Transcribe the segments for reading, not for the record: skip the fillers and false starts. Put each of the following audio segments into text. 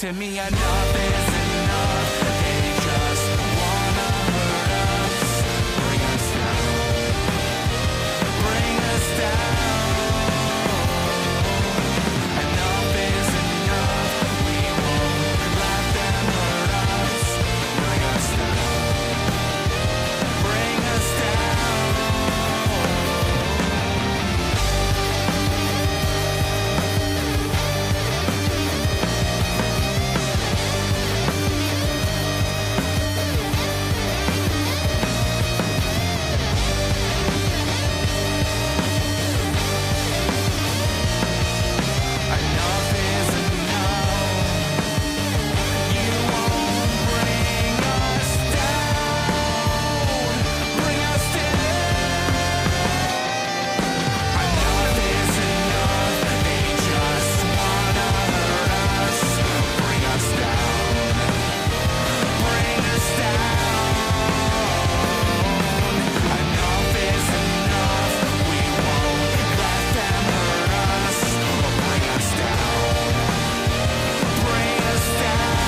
To me, enough is enough. They just wanna hurt us, bring us down, bring us down. Enough is enough. We won't let them hurt us, bring us down, bring us down. Enough is enough. You won't bring us down, bring us down. Enough is enough. They just wanna hurt us, bring us down, bring us down. Enough is enough. We won't let them hurt us, bring us down, bring us down.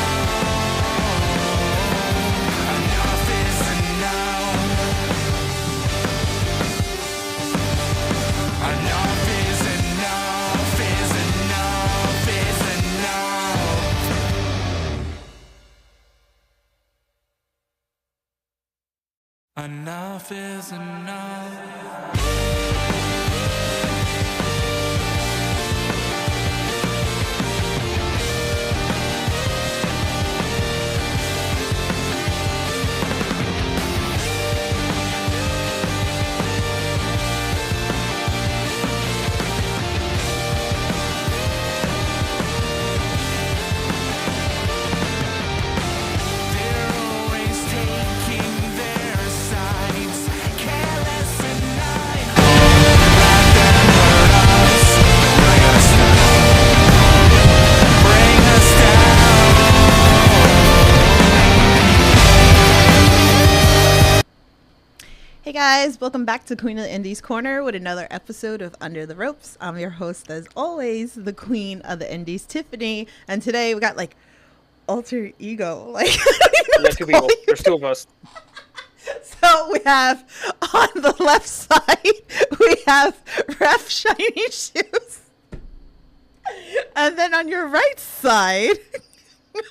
Enough is enough. Enough is enough, is enough, is enough. Enough is enough. They're always taking their sides, careless and nice. Let them hurt us, bring us down, bring us down. Hey guys, welcome back to Queen of the Indies Corner with another episode of Under the Ropes. I'm your host, as always, the Queen of the Indies, Tiffany. And today we got like alter ego. Like, Yeah, two people. There's two of us. so we have on the left side, we have Ref Shiny Shoes. And then on your right side, we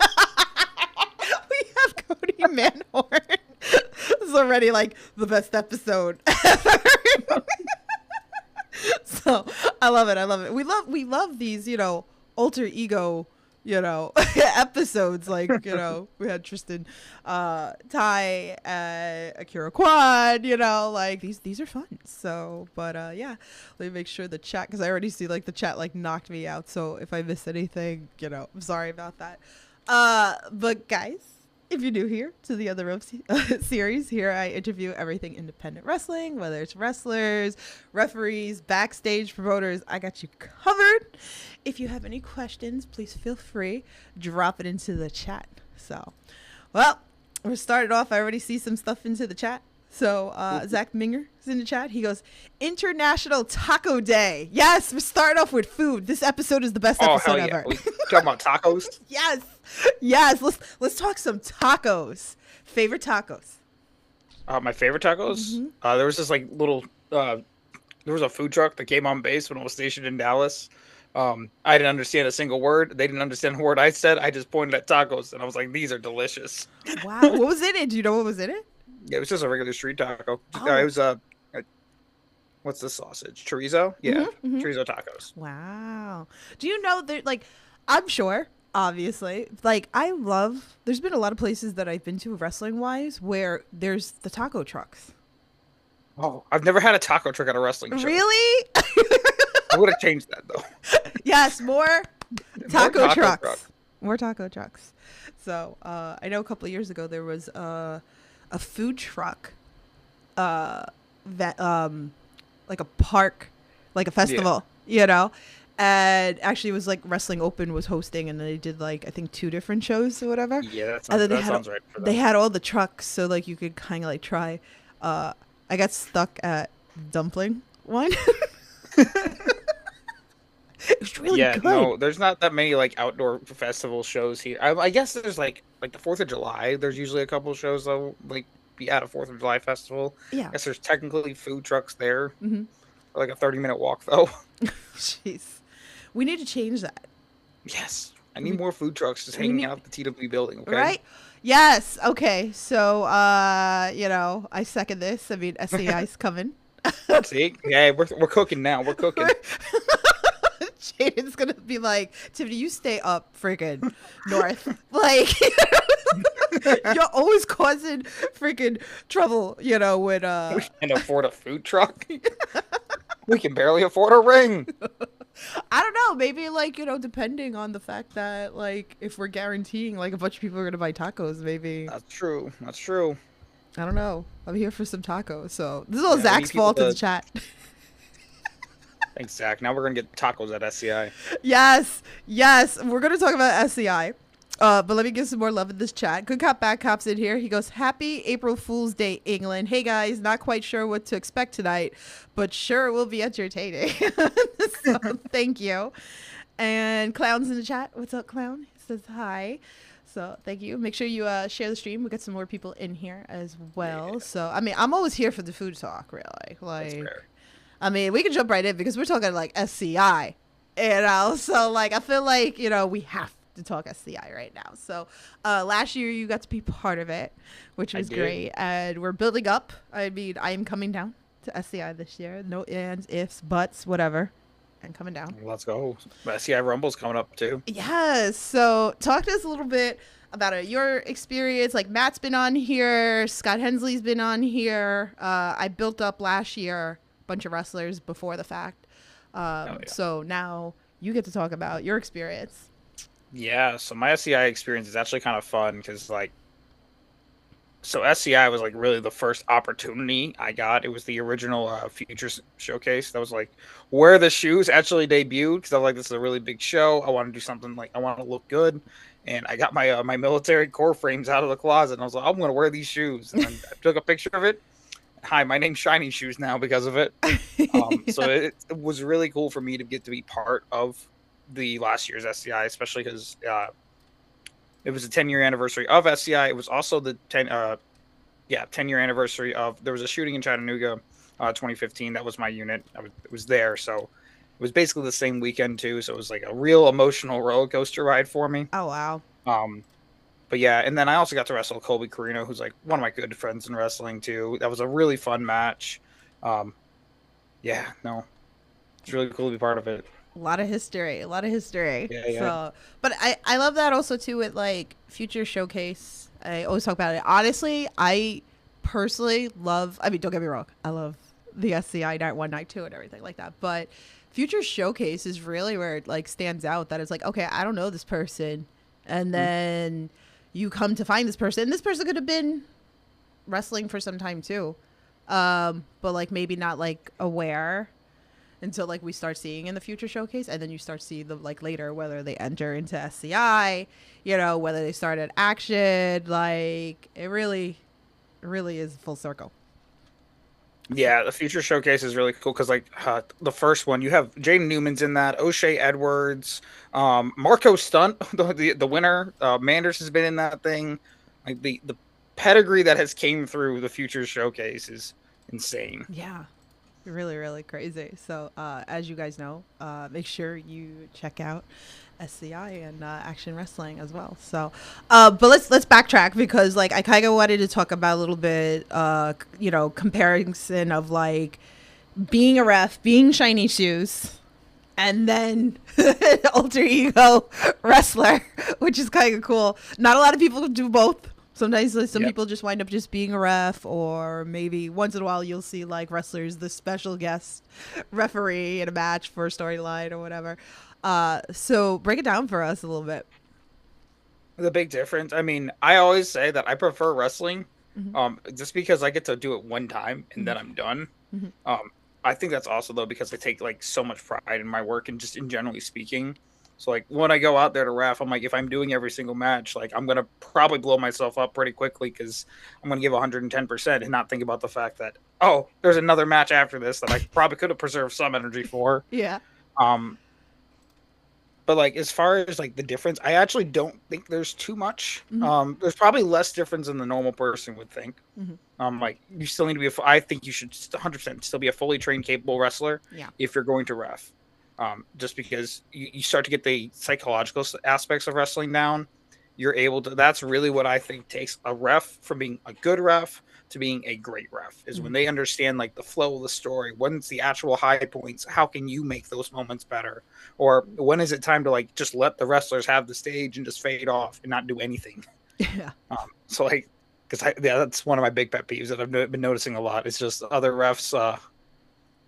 have Kody Manhorn. This is already like the best episode ever. So I love it. I love it. We love these, alter ego, episodes. Like, we had Tristan, Ty, Akira Quad, like these are fun. So, but yeah, let me make sure the chat, because I already see like the chat like knocked me out. So if I miss anything, I'm sorry about that. But guys, if you're new here to the Other Ropes series, here I interview everything independent wrestling, whether it's wrestlers, referees, backstage promoters, I got you covered. If you have any questions, please feel free, drop it into the chat. So, well, we're started off. I already see some stuff into the chat. So, Zach Minger is in the chat. He goes, International Taco Day. Yes, we're starting off with food. This episode is the best episode hell yeah. ever. We talking about tacos? Yes. Let's talk some tacos. Favorite tacos? My favorite tacos? Mm-hmm. There was this like little, there was a food truck that came on base when I was stationed in Dallas. I didn't understand a single word. They didn't understand a word I said. I just pointed at tacos and I was like, these are delicious. Wow. What was in it? Do you know what was in it? Yeah, it was just a regular street taco. Oh. It was what's the sausage? Chorizo? Yeah, chorizo tacos. Wow. Do you know that, like, I'm sure, obviously, like, there's been a lot of places that I've been to wrestling wise where there's the taco trucks. Oh, I've never had a taco truck at a wrestling show. Really? I would have changed that though. Yes, more taco trucks. truck. More taco trucks. So, I know a couple of years ago there was a food truck that like a park, like a festival, and actually it was like Wrestling Open was hosting, and they did like I think 2 different shows or whatever. Yeah, that And then sounds right for them. They had all the trucks, so like you could kind of like try. I got stuck at dumpling one. It was really Yeah, good. no, there's not that many like outdoor festival shows here. I guess there's like the 4th of July. There's usually a couple of shows though, like be at a 4th of July festival. Yeah. I guess there's technically food trucks there, Hmm. like a 30-minute walk though. Jeez. We need to change that. Yes, I need We, more food trucks just we hanging need, out at the TW building. Okay. right? Yes. Okay. So, I second this. I mean, SCI's coming. See, yeah, we're cooking now. We're cooking. Jaden's gonna be like, Tiffany, you stay up freaking north. Like, you're always causing freaking trouble, when We can afford a food truck. We can barely afford a ring. I don't know, maybe like, depending on the fact that like if we're guaranteeing like a bunch of people are gonna buy tacos, maybe. That's true. That's true. I don't know. I'm here for some tacos. So this is all Yeah, we Zach's need people fault in the to- chat. Thanks, Zach. Now we're gonna get tacos at SCI. Yes, we're gonna talk about SCI. But let me give some more love in this chat. Good Cop, Bad Cop's in here. He goes, Happy April Fool's Day, England. Hey guys, not quite sure what to expect tonight, but sure will be entertaining. So thank you. And Clown's in the chat. What's up, Clown? He says hi. So thank you. Make sure you share the stream. We got some more people in here as well. Yeah. So I mean, I'm always here for the food talk, really. That's Like, fair. I mean, we can jump right in because we're talking like SCI, So like, I feel like we have to talk SCI right now. So last year you got to be part of it, which I was did. great, and we're building up. I mean, I am coming down to SCI this year. No ands, ifs, buts, whatever, and coming down. Let's go. SCI Rumble's coming up too. Yes. So talk to us a little bit about your experience. Like Matt's been on here, Scott Hensley's been on here. I built up last year a bunch of wrestlers before the fact. Yeah. So now you get to talk about your experience. Yeah, so my SCI experience is actually kind of fun because, like, so SCI was like really the first opportunity I got. It was the original Futures showcase. That was like where the shoes actually debuted because I was like, this is a really big show. I want to do something like I want to look good, and I got my my military core frames out of the closet, and I was like, I'm gonna wear these shoes. And then I took a picture of it. Hi, my name's Shiny Shoes now because of it. So it was really cool for me to get to be part of the last year's SCI, especially because it was the 10-year anniversary of SCI. It was also the 10-year anniversary of there was a shooting in Chattanooga, 2015. That was my unit. It was there, so it was basically the same weekend too. So it was like a real emotional roller coaster ride for me. Oh wow. But yeah, and then I also got to wrestle Colby Carino, who's like one of my good friends in wrestling too. That was a really fun match. Yeah, no, it's really cool to be part of it. A lot of history. Yeah. So, but I love that also too with like Future Showcase. I always talk about it. Honestly, I personally love. I mean, don't get me wrong. I love the SCI Night 1, Night 2, and everything like that. But Future Showcase is really where it like stands out. That it's like, okay, I don't know this person, and then you come to find this person. And this person could have been wrestling for some time too, but like maybe not like aware until like we start seeing in the Future Showcase, and then you start seeing them like later, whether they enter into SCI, whether they start at Action. Like it really is full circle. Yeah, the Future Showcase is really cool because, like, the first one, you have Jaden Newman's in that, O'Shea Edwards, Marco Stunt, the winner, Manders has been in that thing. Like the pedigree that has came through the Future Showcase is insane. Yeah, really crazy. So as you guys know, make sure you check out SCI and Action Wrestling as well. So but let's backtrack because like I kind of wanted to talk about a little bit comparison of like being a ref, being Shiny Shoes, and then alter ego wrestler, which is kind of cool. Not a lot of people do both. Sometimes some Yep. people just wind up just being a ref, or maybe once in a while you'll see like wrestlers, the special guest referee in a match for a storyline or whatever. So break it down for us a little bit. The big difference, I mean, I always say that I prefer wrestling, Mhm. just because I get to do it one time and then I'm done. Mhm. I think that's also though because I take like so much pride in my work and just in generally speaking. So like when I go out there to ref, I'm like, if I'm doing every single match, like I'm gonna probably blow myself up pretty quickly because I'm gonna give 110% and not think about the fact that there's another match after this that I probably could have preserved some energy for. Yeah. Um, But like as far as like the difference, I actually don't think there's too much. There's probably less difference than the normal person would think. Mhm. Like you still need to be. I think you should 100% still be a fully trained, capable wrestler Yeah. if you're going to ref. Just because you start to get the psychological aspects of wrestling down, you're able to. That's really what I think takes a ref from being a good ref to being a great ref is when they understand like the flow of the story. When's the actual high points? How can you make those moments better? Or when is it time to like just let the wrestlers have the stage and just fade off and not do anything? Yeah. So like, because that's one of my big pet peeves that I've been noticing a lot. It's just other refs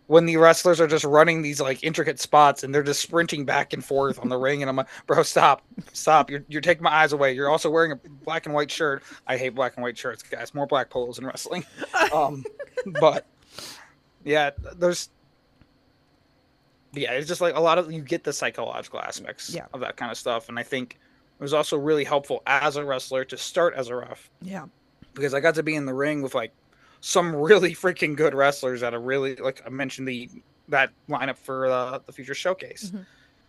when the wrestlers are just running these like intricate spots and they're just sprinting back and forth on the ring, and I'm like, bro, stop, you're taking my eyes away. You're also wearing a black and white shirt. I hate black and white shirts, guys. More black polos in wrestling. But yeah, it's just like a lot of you get the psychological aspects of that kind of stuff, and I think it was also really helpful as a wrestler to start as a ref. Yeah. Because I got to be in the ring with like some really freaking good wrestlers that are really like I mentioned that lineup for the Future Showcase.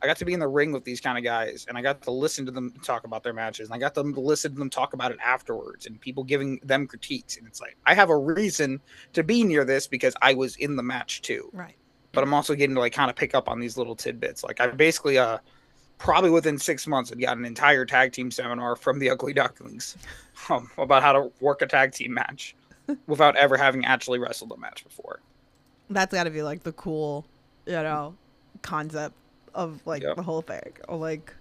I got to be in the ring with these kind of guys, and I got to listen to them talk about their matches, and I got to listen to them talk about it afterwards, and people giving them critiques. And it's like I have a reason to be near this because I was in the match too. Right. But I'm also getting to like kind of pick up on these little tidbits. Like I basically probably within 6 months had got an entire tag team seminar from the Ugly Ducklings about how to work a tag team match without ever having actually wrestled a match before. That's got to be like the cool, concept of like the whole thing, or like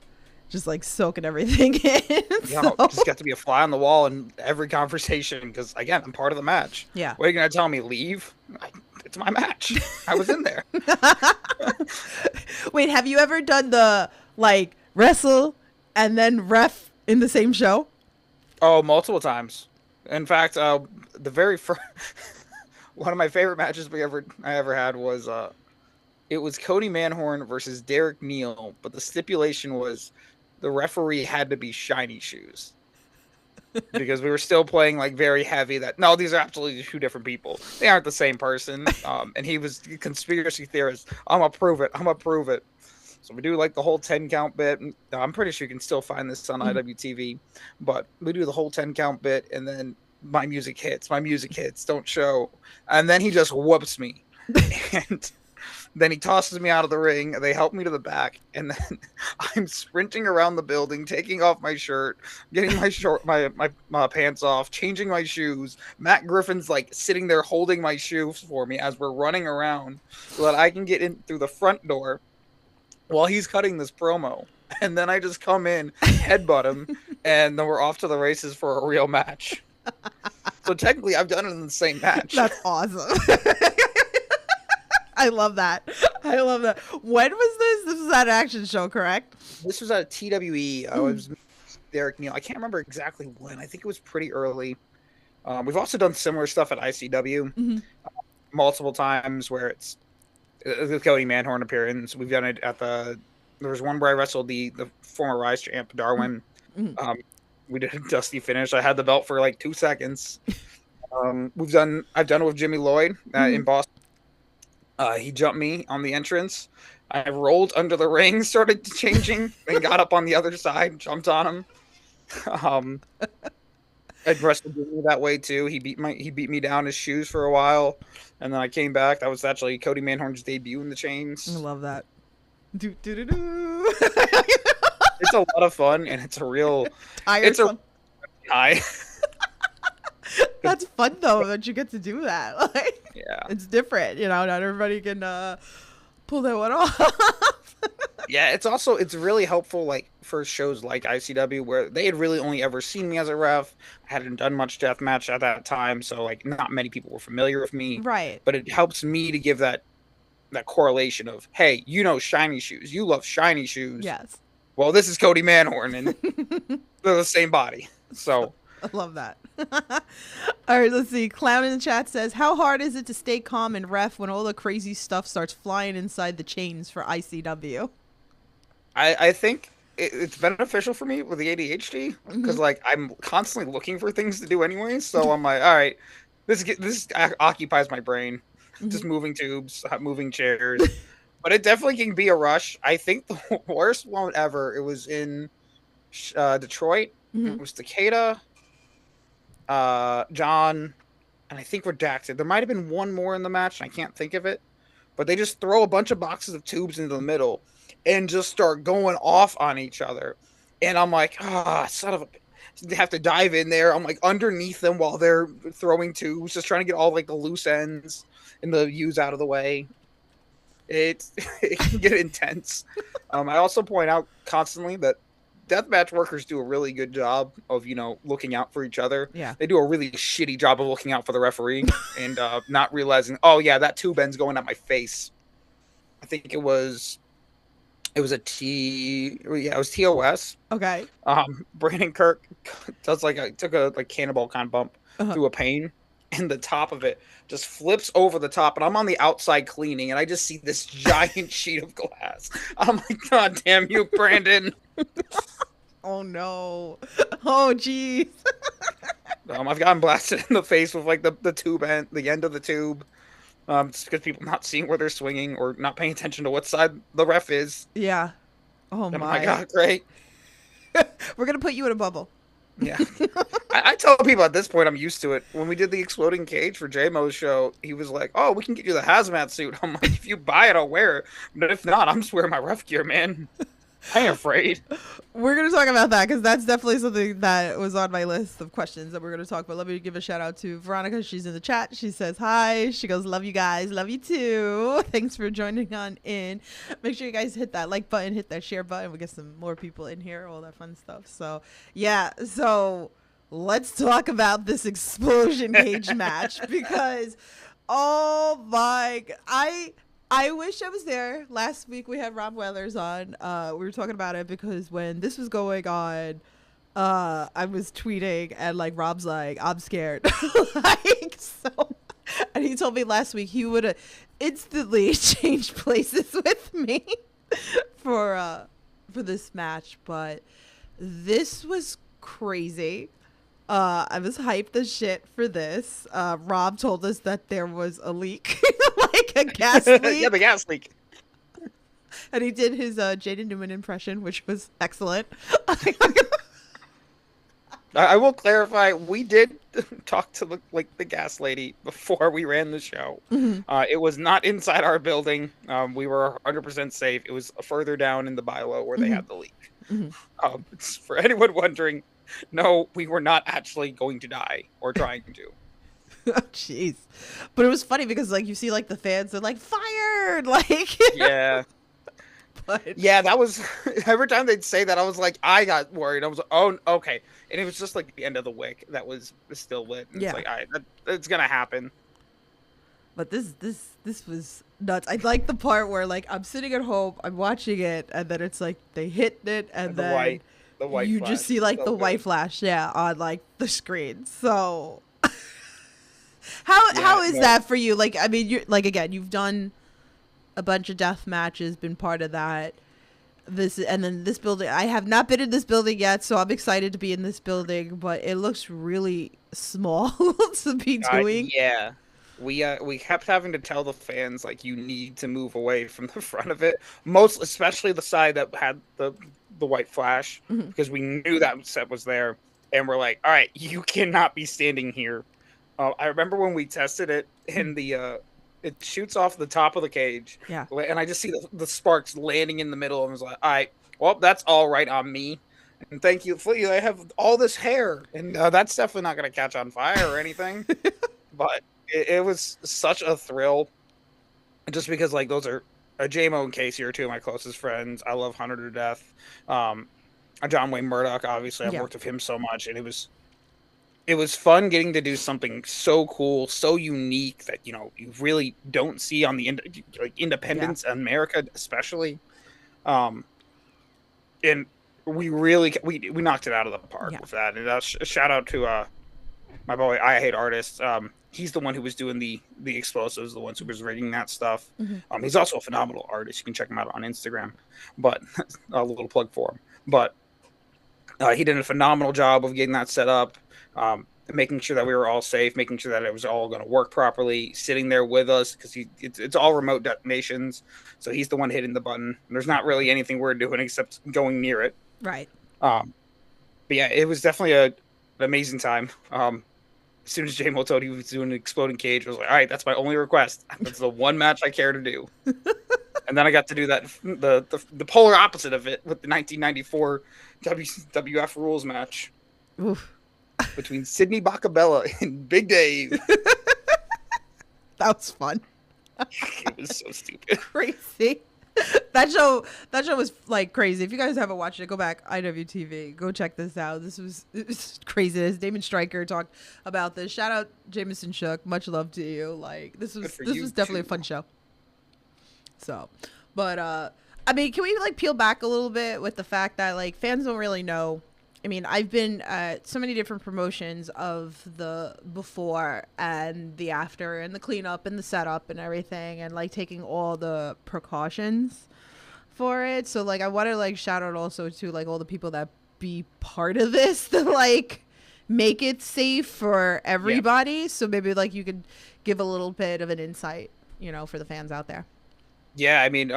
just like soaking everything in. Just got to be a fly on the wall in every conversation because again, I'm part of the match. Yeah. What are you gonna tell me? Leave? It's my match. I was in there. Wait, have you ever done the like wrestle and then ref in the same show? Oh, multiple times. In fact, the very first one of my favorite matches I ever had was it was Kody Manhorn versus Derek Neal, but the stipulation was the referee had to be Shiny Shoes. Because we were still playing like very heavy no, these are absolutely two different people. They aren't the same person. And he was a conspiracy theorist. I'm gonna prove it. So we do like the whole 10 count bit. I'm pretty sure you can still find this on IWTV, but we do the whole 10 count bit, and then my music hits, don't show. And then he just whoops me. And then he tosses me out of the ring. They help me to the back, and then I'm sprinting around the building, taking off my shirt, getting my pants off, changing my shoes. Matt Griffin's like sitting there holding my shoes for me as we're running around so that I can get in through the front door while he's cutting this promo. And then I just come in, headbutt him, and then we're off to the races for a real match. So technically, I've done it in the same match. That's awesome. I love that. When was this? This was at an action show, correct? This was at TWE. I was Derek Neal. I can't remember exactly when. I think it was pretty early. We've also done similar stuff at ICW multiple times where it's the Kody Manhorn appearance. We've done it at there was one where I wrestled the former Rise champ, Darwin. We did a dusty finish. I had the belt for like 2 seconds. I've done it with Jimmy Lloyd in Boston. He jumped me on the entrance. I rolled under the ring, started changing, and got up on the other side, jumped on him. I wrestled Jimmy that way too. He beat me down his shoes for a while, and then I came back. That was actually Kody Manhorn's debut in the chains. I love that. It's a lot of fun, and it's a real tiresome. High. That's fun though that you get to do that. Like, yeah, it's different. Not everybody can pull that one off. Yeah, it's really helpful like for shows like ICW where they had really only ever seen me as a ref. I hadn't done much deathmatch at that time, so like not many people were familiar with me. Right. But it helps me to give that correlation of, hey, Shiny Shoes. You love Shiny Shoes. Yes. Well, this is Kody Manhorn, and they're the same body. So I love that. All right, let's see. Clown in the chat says, how hard is it to stay calm and ref when all the crazy stuff starts flying inside the chains for ICW? I think it's beneficial for me with the ADHD because like I'm constantly looking for things to do anyway. So I'm like, all right, this occupies my brain. Just moving tubes, moving chairs. but it definitely can be a rush. I think the worst one ever. It was in Detroit. Hmm. It was Takeda, John, and I think Redacted. There might have been one more in the match, and I can't think of it. But they just throw a bunch of boxes of tubes into the middle and just start going off on each other. And I'm like, son of a. They have to dive in there. I'm like underneath them while they're throwing tubes, just trying to get all like the loose ends and the U's out of the way. It can get intense. I also point out constantly that deathmatch workers do a really good job of looking out for each other. Yeah. They do a really shitty job of looking out for the referee and not realizing, oh yeah, that tube end's going at my face. I think it was it was TOS. Okay. Brandon Kirk does took a cannonball kind of bump Uh-huh. through a pane, and the top of it just flips over the top, and I'm on the outside cleaning, and I just see this giant sheet of glass. I'm like, God damn you, Brandon! Oh no. Oh jeez. I've gotten blasted in the face with like the tube end, the end of the tube. It's because people not seeing where they're swinging or not paying attention to what side the ref is. Yeah. Oh And I'm my. like, oh, great. We're gonna put you in a bubble. Yeah. I tell people at this point I'm used to it. When we did the exploding cage for JMO's show, he was like, oh, we can get you the hazmat suit. I'm like, if you buy it, I'll wear it. But if not, I'm just wearing my ref gear, man. I ain't afraid. We're going to talk about that because that's definitely something that was on my list of questions that we're going to talk about. Let me give a shout out to Veronica. She's in the chat. She says, hi. She goes, love you guys. Love you too. Thanks for joining on in. Make sure you guys hit that like button, hit that share button. We get some more people in here, all that fun stuff. So, yeah. So, let's talk about this explosion cage match because, oh my, I wish I was there. Last week we had Rob Weathers on. We were talking about it because when this was going on, I was tweeting and like Rob's like, I'm scared. Like so, and he told me last week he would have instantly changed places with me for this match, but this was crazy. I was hyped as shit for this. Rob told us that there was a leak, like a gas leak. Yeah, the gas leak. And he did his Jaden Newman impression, which was excellent. I will clarify, we did talk to the gas lady before we ran the show. Mhm. It was not inside our building. We were 100% safe. It was further down in the bylaw where they had the leak. Mhm. For anyone wondering, no, we were not actually going to die or trying to. Oh, jeez. But it was funny because like you see like the fans are like fired, like Yeah. but Yeah, that was every time they'd say that, I was like, I got worried. I was like, oh, okay. And it was just like the end of the wick that was still lit. And Yeah. It's like, all right, it's gonna happen. But this was nuts. I like the part where like I'm sitting at home, I'm watching it, and then it's like they hit it, and The then white you flash just see is like so the good. white flash, yeah, on like the screen. So how is no. that for you? Like, I mean, you like again, you've done a bunch of death matches, been part of that. And then this building. I have not been in this building yet, so I'm excited to be in this building. But it looks really small to be doing. Yeah. We kept having to tell the fans like you need to move away from the front of it, especially the side that had the white flash, Mhm. because we knew that set was there, and we're like, all right, you cannot be standing here. I remember when we tested it, and it shoots off the top of the cage, Yeah. and I just see the sparks landing in the middle, and I was like, all right, well, that's all right on me. And thank you, Flea. I have all this hair, and that's definitely not going to catch on fire or anything. But it was such a thrill, just because like those are JMO and Casey are two of my closest friends. I love Hunter to death. John Wayne Murdoch, obviously, I've Yeah. worked with him so much, and it was fun getting to do something so cool, so unique that you really don't see on the independence in America, especially. And we really we knocked it out of the park with that. And shout out to my boy I Hate Artists. He's the one who was doing the explosives, the ones who was rigging that stuff. Mhm. He's also a phenomenal artist. You can check him out on Instagram. But a little plug for him. But he did a phenomenal job of getting that set up. making sure that we were all safe, making sure that it was all going to work properly, sitting there with us because it's all remote detonations. So he's the one hitting the button. There's not really anything we're doing except going near it. Right. But yeah, it was definitely an amazing time. As soon as J-Mo told he was doing an exploding cage, I was like, all right, that's my only request. That's the one match I care to do. And then I got to do that the polar opposite of it with the 1994 WWF Rules match. Oof. Between Sidney Bacabella and Big Dave. That was fun. It was so stupid. Crazy. That show was like crazy. If you guys haven't watched it, go back IWTV. Go check this out. It was craziness. Damon Stryker talked about this. Shout out Jameson Shook. Much love to you. Like this was definitely a fun show. So, but I mean, can we like peel back a little bit with the fact that like fans don't really know. I mean, I've been at so many different promotions of the before and the after and the cleanup and the setup and everything and like taking all the precautions for it. So like I want to like shout out also to like all the people that be part of this to like make it safe for everybody. Yeah. So maybe like you could give a little bit of an insight, you know, for the fans out there. Yeah, I mean,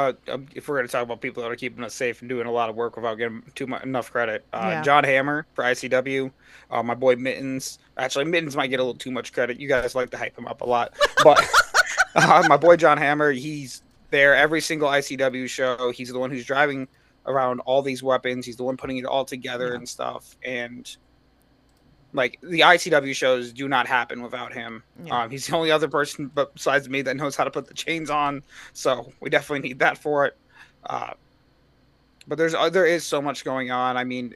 if we're going to talk about people that are keeping us safe and doing a lot of work without getting enough credit, John Hammer for ICW, my boy Mittens. Actually, Mittens might get a little too much credit. You guys like to hype him up a lot. But my boy John Hammer, he's there every single ICW show. He's the one who's driving around all these weapons. He's the one putting it all together and stuff. And like the ICW shows do not happen without him. Yeah. He's the only other person besides me that knows how to put the chains on. So we definitely need that for it. But there is so much going on. I mean,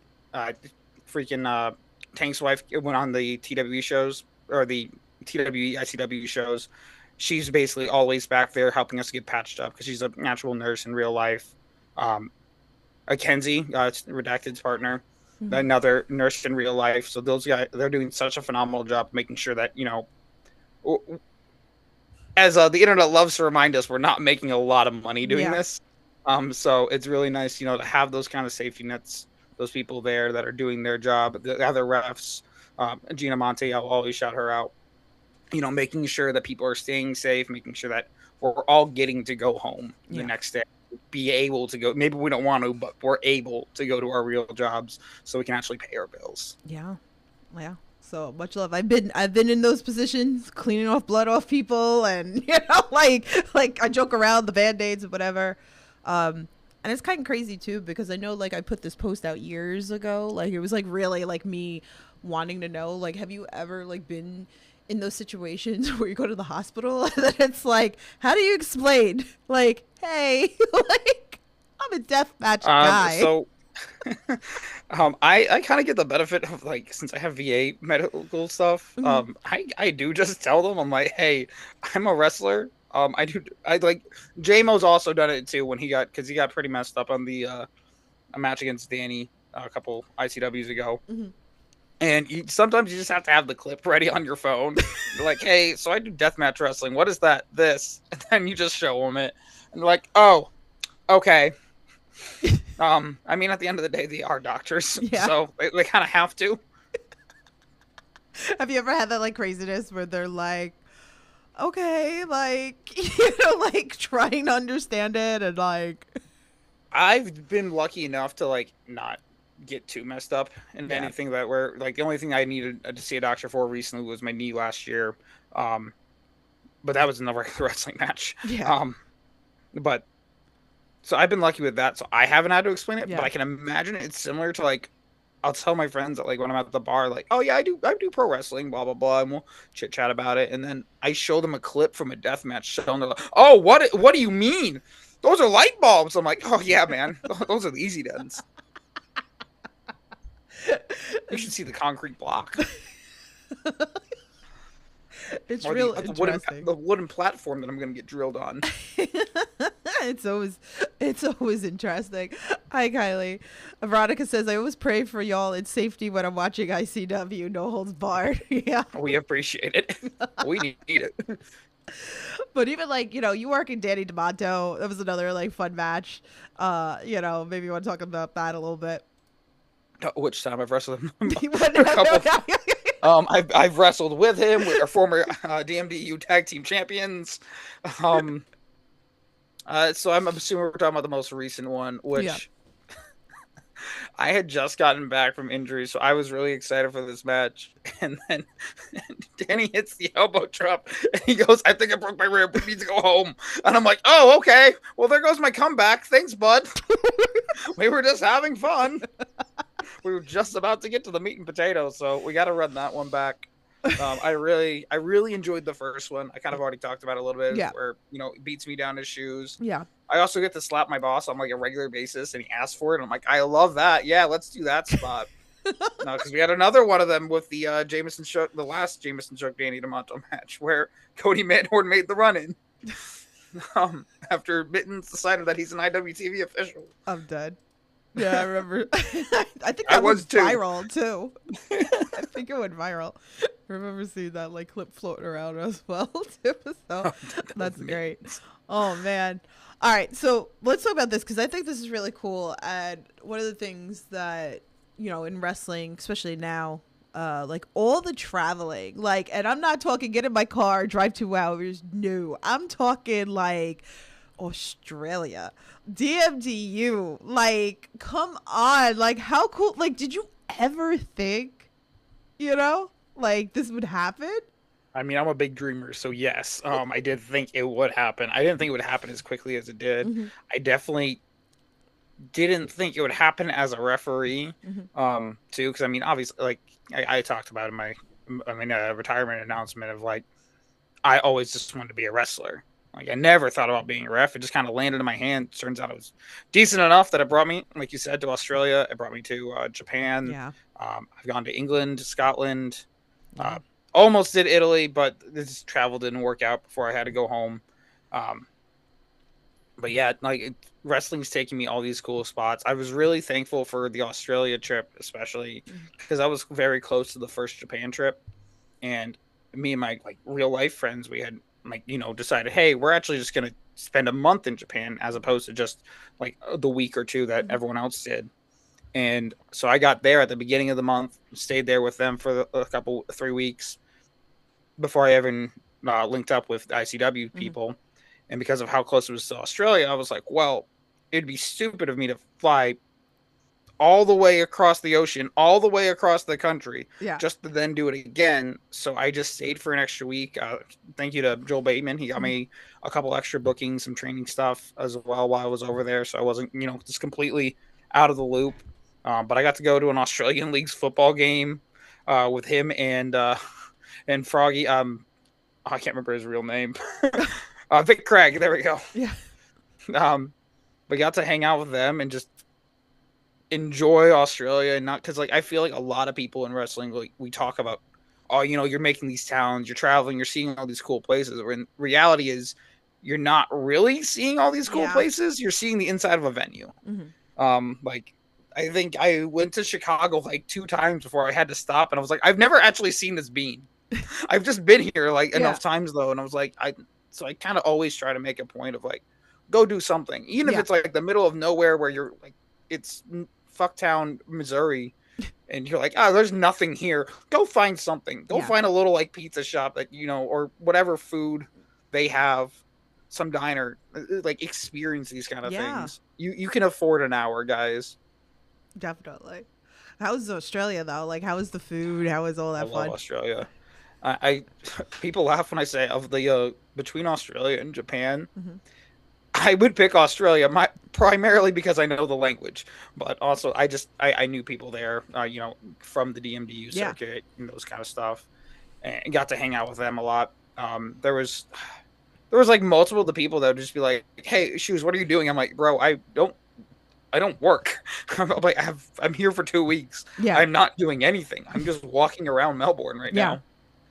freaking Tank's wife went on the TWE shows or the TWE ICW shows. She's basically always back there helping us get patched up because she's a natural nurse in real life. Kenzie, Redacted's partner. Another nurse in real life. So those guys, they're doing such a phenomenal job making sure that, you know, as the internet loves to remind us, we're not making a lot of money doing this. So it's really nice, you know, to have those kind of safety nets, those people there that are doing their job, the other refs, Gina Monte, I'll always shout her out, you know, making sure that people are staying safe, making sure that we're all getting to go home the next day. Be able to go. Maybe we don't want to, but we're able to go to our real jobs so we can actually pay our bills. Yeah. So much love. I've been in those positions, cleaning off blood off people, and you know, like I joke around the Band-Aids and whatever. And it's kind of crazy too because I know like I put this post out years ago. Like it was like really like me wanting to know like have you ever like been in those situations where you go to the hospital and then it's like, how do you explain? Like, hey, like, I'm a deathmatch guy. So, I kind of get the benefit of like, since I have VA medical stuff, I do just tell them, I'm like, hey, I'm a wrestler. I like, J-Mo's also done it too when because he got pretty messed up on the a match against Danny a couple ICWs ago. And sometimes you just have to have the clip ready on your phone. You're like, hey, so I do deathmatch wrestling. What is that? This. And then you just show them it. And they're like, oh, okay. I mean, at the end of the day, they are doctors. Yeah. So they kind of have to. Have you ever had that, like, craziness where they're like, okay, like, you know, like, trying to understand it and, like... I've been lucky enough to, like, not get too messed up and anything that where like the only thing I needed to see a doctor for recently was my knee last year, but that was another wrestling match. But so I've been lucky with that, so I haven't had to explain it, but I can imagine it's similar to like I'll tell my friends that like when I'm at the bar like, oh yeah, I do pro wrestling, blah blah blah, and we'll chit chat about it, and then I show them a clip from a death match show and they're like, oh, what do you mean those are light bulbs? I'm like, oh yeah, man, those are the easy ones. You should see the concrete block. It's or real interesting. The wooden platform that I'm going to get drilled on. It's always interesting. Hi, Kylie. Veronica says, I always pray for y'all in safety when I'm watching ICW. No holds barred. Yeah. We appreciate it. We need it. But even like, you know, you work in Danny DeMonto. That was another like fun match. You know, maybe you want to talk about that a little bit. Which time I've wrestled him? I've wrestled with him. We're former DMDU tag team champions. Um, so I'm assuming we're talking about the most recent one, Yeah. which I had just gotten back from injury, so I was really excited for this match. And then Danny hits the elbow drop, and he goes, "I think I broke my rib. We need to go home." And I'm like, "Oh, okay. Well, there goes my comeback. Thanks, bud. We were just having fun. We were just about to get to the meat and potatoes, so we got to run that one back." I really enjoyed the first one. I kind of already talked about it a little bit, Yeah. where it beats me down his shoes. Yeah. I also get to slap my boss on like a regular basis, and he asks for it. And I'm like, I love that. Yeah, let's do that spot. No, because we had another one of them with the the last Jameson Shook Danny DeMonto match, where Kody Manhorn made the run in after Mittens decided that he's an IWTV official. I'm dead. Yeah, I remember. I think I that was was too. viral too. I think it went viral. I remember seeing that like clip floating around as well too. So that's great. Oh man. All right, so let's talk about this because I think this is really cool. And one of the things that in wrestling, especially now, like all the traveling, like, and I'm not talking get in my car, drive 2 hours. No, I'm talking like Australia, DMDU. Like, come on, like how cool? Like, did you ever think, like this would happen? I mean, I'm a big dreamer, so yes, I did think it would happen. I didn't think it would happen as quickly as it did. Mm-hmm. I definitely didn't think it would happen as a referee, Mm-hmm. too, because I mean, obviously, like I talked about in my retirement announcement of like, I always just wanted to be a wrestler. Like I never thought about being a ref. It just kind of landed in my hand. Turns out it was decent enough that it brought me, like you said, to Australia. It brought me to Japan. Yeah. I've gone to England, Scotland. Yeah. Almost did Italy, but this travel didn't work out before I had to go home. But yeah, like wrestling's taking me all these cool spots. I was really thankful for the Australia trip, especially because I was very close to the first Japan trip, and me and my like real life friends, we had like decided, hey, we're actually just gonna spend a month in Japan as opposed to just like the week or two that everyone else did. And so I got there at the beginning of the month, stayed there with them for a couple 3 weeks before I even linked up with ICW people. And because of how close it was to Australia, I was like, well, it'd be stupid of me to fly all the way across the ocean, all the way across the country, just to then do it again. So I just stayed for an extra week. Thank you to Joel Bateman. He got me a couple extra bookings, some training stuff as well while I was over there. So I wasn't, just completely out of the loop. But I got to go to an Australian Leagues football game with him and Froggy. I can't remember his real name. Vic Craig. There we go. Yeah. We got to hang out with them and just enjoy Australia, and not because like I feel like a lot of people in wrestling, like we talk about, oh, you're making these towns, you're traveling, you're seeing all these cool places. When reality is, you're not really seeing all these cool places. You're seeing the inside of a venue. Like I think I went to Chicago like 2 times before I had to stop, and I was like, I've never actually seen this bean. I've just been here like enough times though, and I was like, I kind of always try to make a point of like, go do something, even if it's like the middle of nowhere where you're like, it's Fucktown, Missouri, and you're like, there's nothing here. Go find something. Go find a little like pizza shop that or whatever food they have, some diner. Like experience these kind of things. You can afford an hour, guys. Definitely. How was Australia though? Like, how was the food? How was all that fun? I love Australia. I people laugh when I say of the between Australia and Japan. I would pick Australia, primarily because I know the language, but also I knew people there, from the DMDU circuit and those kind of stuff, and got to hang out with them a lot. There was like multiple of the people that would just be like, "Hey, Shoes, what are you doing?" I'm like, "Bro, I don't work. I'm like, I'm here for 2 weeks. I'm not doing anything. I'm just walking around Melbourne right now."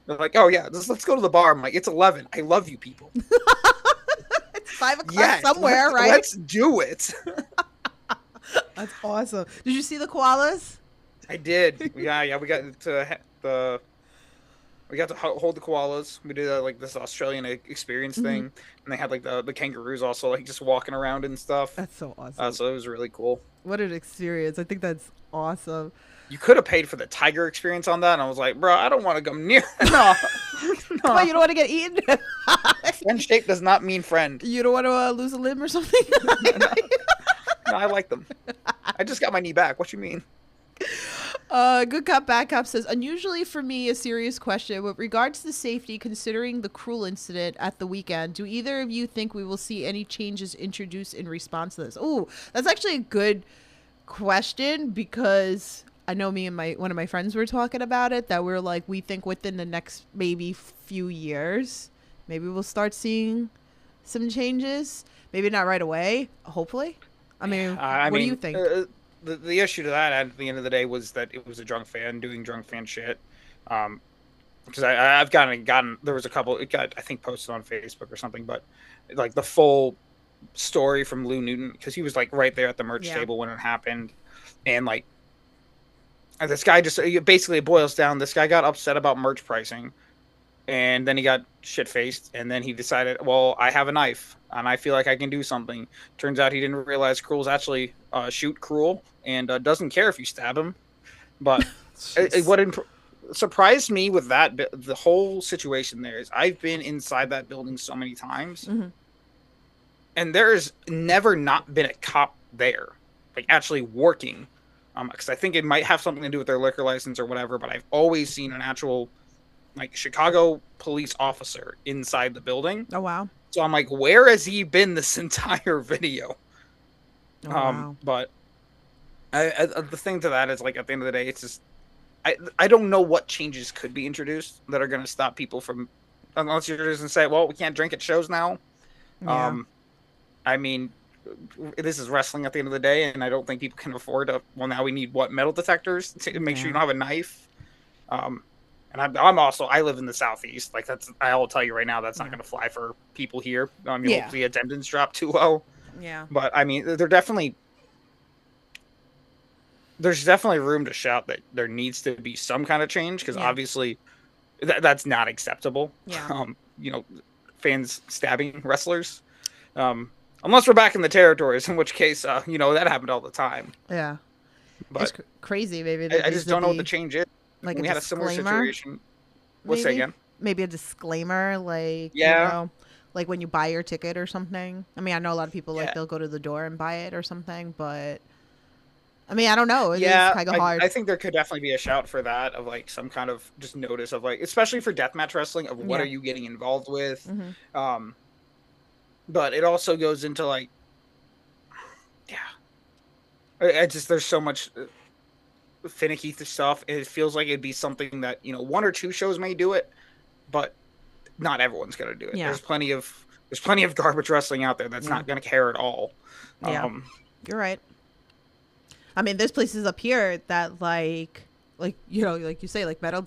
They're like, "Oh yeah, let's go to the bar." I'm like, "It's 11. I love you people." It's 5 o'clock somewhere, right? Let's do it. That's awesome. Did you see the koalas? I did. Yeah. We got to We got to hold the koalas. We did like this Australian experience thing, and they had like the kangaroos also like just walking around and stuff. That's so awesome. So it was really cool. What an experience. I think that's awesome. You could have paid for the tiger experience on that, and I was like, bro, I don't want to go near. No, Why, you don't want to get eaten? friend shape does not mean friend. You don't want to lose a limb or something? No, I like them. I just got my knee back. What you mean? Good Cop Bad Cop says, unusually for me, a serious question. With regards to safety, considering the cruel incident at the weekend, do either of you think we will see any changes introduced in response to this? Oh, that's actually a good question, because I know me and one of my friends were talking about it, that we're like, we think within the next maybe few years, maybe we'll start seeing some changes. Maybe not right away, hopefully. I mean, what do you think? The issue to that at the end of the day was that it was a drunk fan doing drunk fan shit. Because I've gotten there was a couple, it got, I think, posted on Facebook or something, but like the full story from Lou Newton, because he was like right there at the merch table when it happened. And like, this guy just, basically it boils down, this guy got upset about merch pricing, and then he got shit-faced, and then he decided, well, I have a knife, and I feel like I can do something. Turns out he didn't realize Cruel's actually shoot Cruel, and doesn't care if you stab him. But surprised me with that, the whole situation there, is I've been inside that building so many times, and there's never not been a cop there, like actually working. Because I think it might have something to do with their liquor license or whatever, but I've always seen an actual, like, Chicago police officer inside the building. Oh, wow. So I'm like, where has he been this entire video? Oh, wow. But the thing to that is, like, at the end of the day, it's just, I don't know what changes could be introduced that are going to stop people from, unless you're just going to say, well, we can't drink at shows now. Yeah. I mean, this is wrestling at the end of the day, and I don't think people can afford to, well, now we need metal detectors to make sure you don't have a knife. And I'm also, I live in the Southeast. Like, I will tell you right now, that's not going to fly for people here. Hopefully attendance drop too low. Yeah. But I mean, there's definitely room to shout that there needs to be some kind of change, because obviously that's not acceptable. Yeah. Fans stabbing wrestlers. Unless we're back in the territories, in which case, that happened all the time. Yeah. But it's crazy, maybe. I just don't know what the change is. Like, we had a similar situation. What's that again? Maybe a disclaimer, like, like when you buy your ticket or something. I mean, I know a lot of people, like, they'll go to the door and buy it or something, but I mean, I don't know. It is kind of hard. I think there could definitely be a shout for that, of like some kind of just notice of, like, especially for deathmatch wrestling, of what are you getting involved with. But it also goes into, like, there's so much finicky stuff. It feels like it'd be something that, one or two shows may do it, but not everyone's gonna do it. There's plenty of garbage wrestling out there that's not gonna care at all. You're right. I mean, there's places up here that like you say, like metal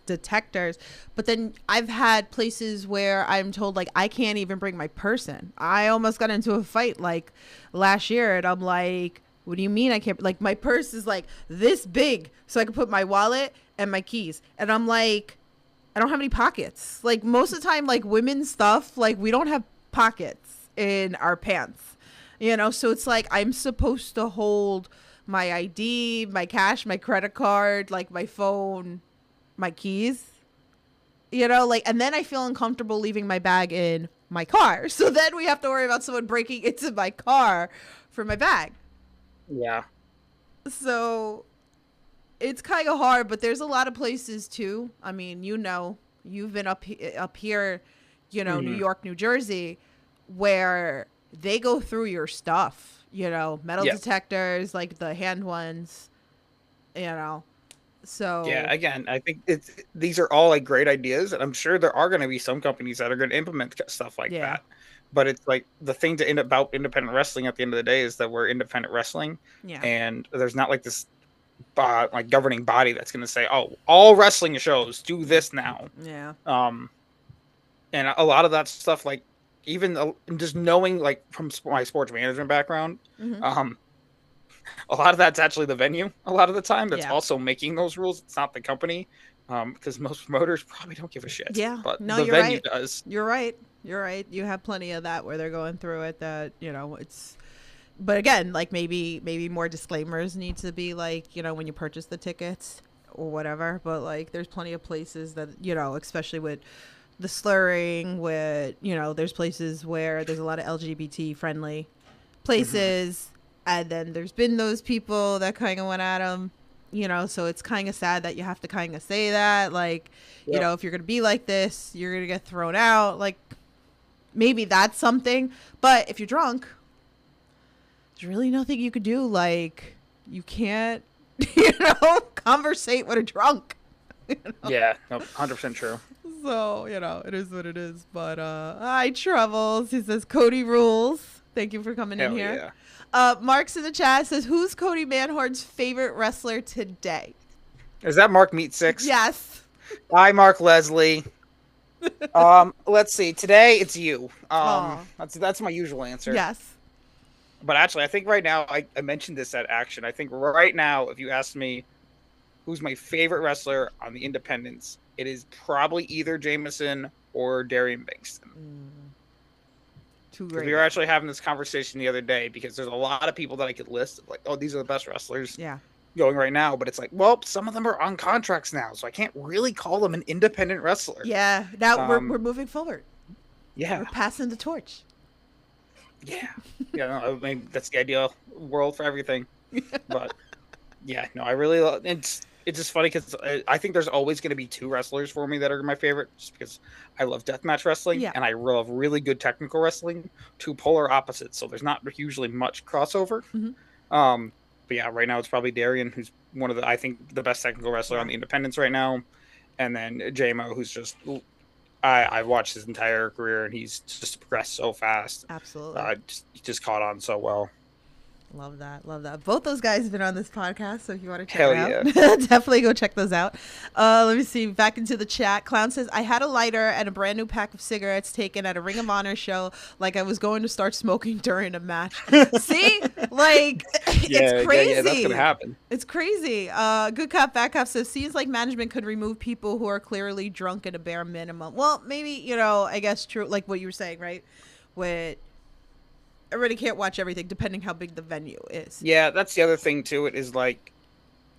detectors, but then I've had places where I'm told, like, I can't even bring my purse in. I almost got into a fight like last year, and I'm like, what do you mean I can't? Like, my purse is like this big, so I can put my wallet and my keys, and I'm like, I don't have any pockets. Like, most of the time, like, women's stuff, like, we don't have pockets in our pants, so it's like I'm supposed to hold my ID, my cash, my credit card, like my phone, my keys, and then I feel uncomfortable leaving my bag in my car. So then we have to worry about someone breaking into my car for my bag. Yeah. So it's kind of hard, but there's a lot of places too. I mean, you've been up here, New York, New Jersey, where they go through your stuff. Metal detectors, like the hand ones, so. Yeah, again, I think these are all, like, great ideas, and I'm sure there are going to be some companies that are going to implement stuff like that. But it's like, the thing about independent wrestling at the end of the day is that we're independent wrestling, and there's not like this like governing body that's going to say, oh, all wrestling shows do this now. Yeah. And a lot of that stuff, like, even just knowing, like, from my sports management background, a lot of that's actually the venue a lot of the time that's also making those rules. It's not the company. because most promoters probably don't give a shit. Yeah. But No, the you're venue right. does. You're right. You're right. You have plenty of that where they're going through it that, it's but again, like maybe more disclaimers need to be like, when you purchase the tickets or whatever, but like there's plenty of places that, especially with the slurring with, there's places where there's a lot of LGBT friendly places, and then there's been those people that kind of went at them, so it's kind of sad that you have to kind of say that, like, Yep. if you're going to be like this, you're going to get thrown out, like maybe that's something. But if you're drunk, there's really nothing you could do. Like, you can't, conversate with a drunk. Yeah, no, 100% true. So, it is what it is. But, hi, Troubles. He says, Kody rules. Thank you for coming in Hell here. yeah. Mark's in the chat says, who's Kody Manhorn's favorite wrestler today? Is that Mark Meat Six? Yes. Hi, Mark Leslie. Let's see. Today it's you. Aw. That's my usual answer. Yes. But actually, I think right now I mentioned this at Action. I think right now, if you ask me who's my favorite wrestler on the independents, it is probably either Jameson or Darian Bankston. Too 'Cause great. we were actually having this conversation the other day because there's a lot of people that I could list of like, oh, these are the best wrestlers Yeah. going right now. But it's like, well, some of them are on contracts now, so I can't really call them an independent wrestler. Yeah. Now we're Um, moving forward. Yeah. We're passing the torch. Yeah. Yeah. No, I mean, that's the ideal world for everything. But yeah, no, I really it's just funny because I think there's always going to be two wrestlers for me that are my favorite, just because I love deathmatch wrestling Yeah. and I love really good technical wrestling. Two polar opposites, so there's not usually much crossover. Mhm. But yeah, right now it's probably Darian, who's one of I think the best technical wrestler on the independents right now, and then JMO, who's just I watched his entire career and he's just progressed so fast. Absolutely. He just caught on so well. Love that. Love that. Both those guys have been on this podcast, so if you want to check Hell it out, definitely go check those out. Let me see. Back into the chat. Clown says, I had a lighter and a brand new pack of cigarettes taken at a Ring of Honor show like I was going to start smoking during a match. See? Like, it's crazy. Yeah, that's going to happen. It's crazy. Good Cop, Bad Cop says, seems like management could remove people who are clearly drunk at a bare minimum. Well, maybe, I guess true, like what you were saying, right? With... everybody can't watch everything depending how big the venue is. Yeah, that's the other thing to it is like